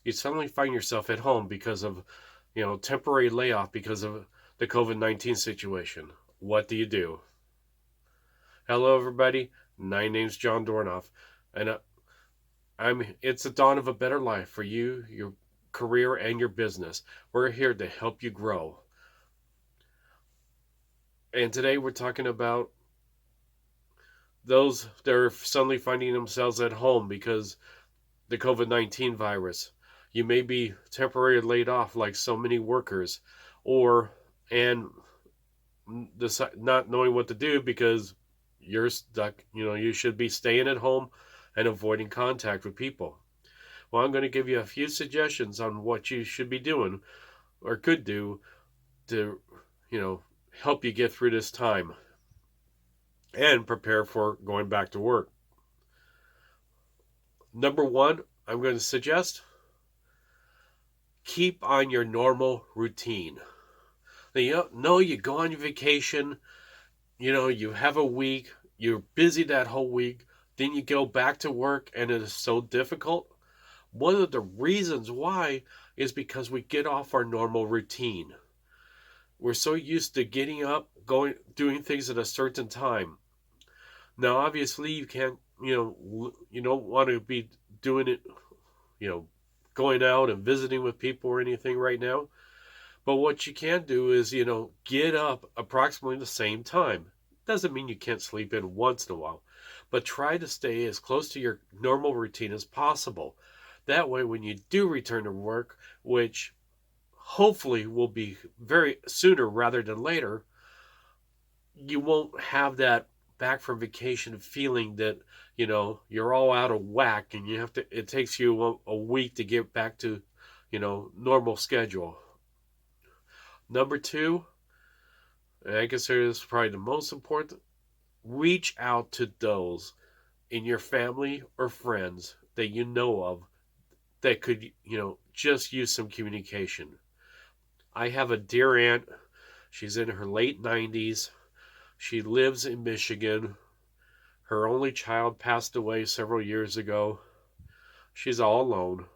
you suddenly find yourself at home because of, temporary layoff because of the COVID-19 situation. What do you do? Hello, everybody. My name's John Dornoff, and it's the dawn of a better life for you, your career, and your business. We're here to help you grow. And today we're talking about those that are suddenly finding themselves at home because the COVID-19 virus. You may be temporarily laid off like so many workers, or and not knowing what to do because you're stuck. You should be staying at home and avoiding contact with people. Well, I'm going to give you a few suggestions on what you should be doing or could do to, help you get through this time and prepare for going back to work. Number one, I'm going to suggest keep on your normal routine. You go on your vacation, you have a week, you're busy that whole week, then you go back to work and it is so difficult. One of the reasons why is because we get off our normal routine. We're so used to getting up, doing things at a certain time. Now, obviously, you can't, you don't want to be doing it, you know, going out and visiting with people or anything right now. But what you can do is, get up approximately the same time. Doesn't mean you can't sleep in once in a while, but try to stay as close to your normal routine as possible. That way, when you do return to work, which hopefully will be very sooner rather than later, you won't have that back from vacation feeling that, you're all out of whack and it takes you a week to get back to, normal schedule. Number two, and I consider this probably the most important, reach out to those in your family or friends that you know of that could, just use some communication. I have a dear aunt. She's in her late 90s. She lives in Michigan. Her only child passed away several years ago. She's all alone.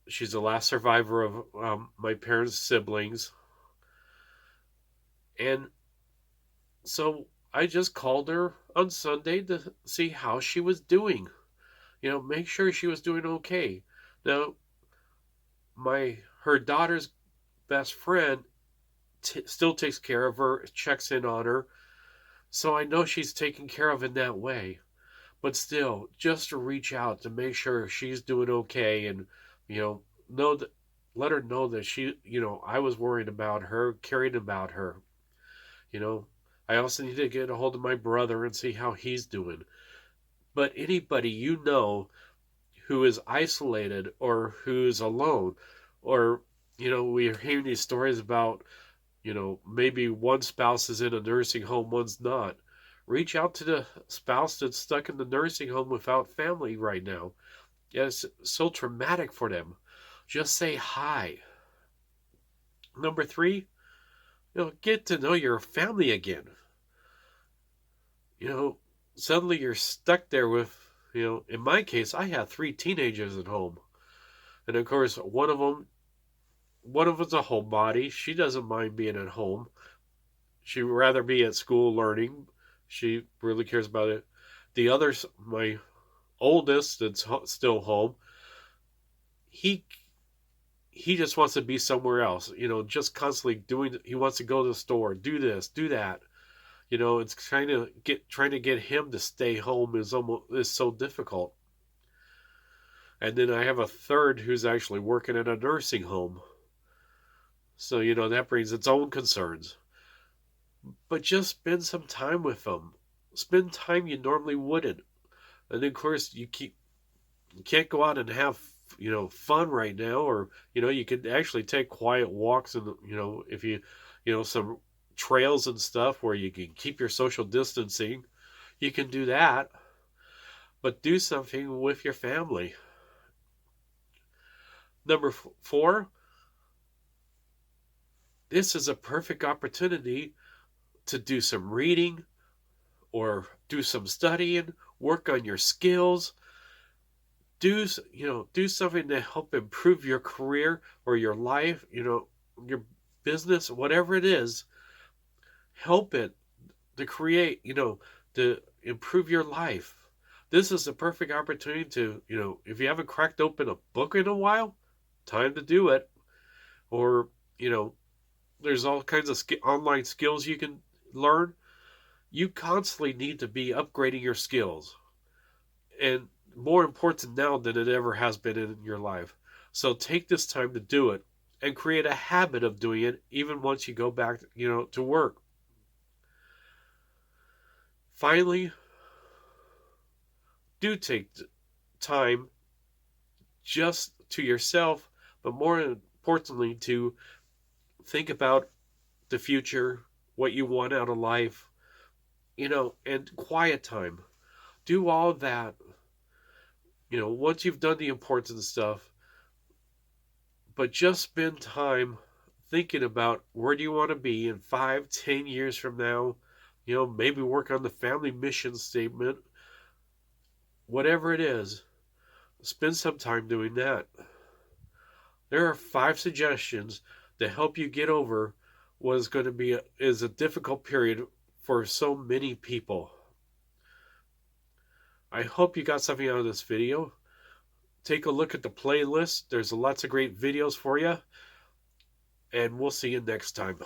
She's the last survivor of my parents' siblings. And so I just called her on Sunday to see how she was doing. Make sure she was doing okay. Now, her daughter's best friend still takes care of her, checks in on her, so I know she's taken care of in that way. But still, just to reach out to make sure she's doing okay, and you know, know that let her know that I was worried about her, caring about her. You know, I also need to get a hold of my brother and see how he's doing. But anybody who is isolated or who's alone, or we're hearing these stories about maybe one spouse is in a nursing home, one's not. Reach out to the spouse that's stuck in the nursing home without family right now. Yeah, it's so traumatic for them. Just say hi. Number three, get to know your family again. You know, Suddenly you're stuck there with, in my case, I had three teenagers at home. And of course, one of them's a homebody. She doesn't mind being at home. She'd rather be at school learning. She really cares about it. The other, my oldest, that's still home, he he just wants to be somewhere else. Just constantly doing. He wants to go to the store, do this, do that. It's trying to get him to stay home is so difficult. And then I have a third who's actually working at a nursing home. So, that brings its own concerns. But just spend some time with them. Spend time you normally wouldn't. And of course, you can't go out and have, fun right now, or, you could actually take quiet walks and, if some trails and stuff where you can keep your social distancing, you can do that. But do something with your family. Number four, this is a perfect opportunity to do some reading or do some studying, work on your skills. do something to help improve your career or your life, your business, whatever it is. Help it to create, to improve your life. This is a perfect opportunity to, if you haven't cracked open a book in a while, time to do it. Or, you know, there's all kinds of online skills you can learn. You constantly need to be upgrading your skills, and more important now than it ever has been in your life. So take this time to do it and create a habit of doing it even once you go back, to work. Finally, do take time just to yourself, but more importantly, to think about the future, what you want out of life, and quiet time. Do all of that. Once you've done the important stuff, but just spend time thinking about where do you want to be in 5, 10 years from now. Maybe work on the family mission statement, whatever it is. Spend some time doing that. There are 5 suggestions to help you get over what is going to be is a difficult period for so many people. I hope you got something out of this video. Take a look at the playlist. There's lots of great videos for you. And we'll see you next time.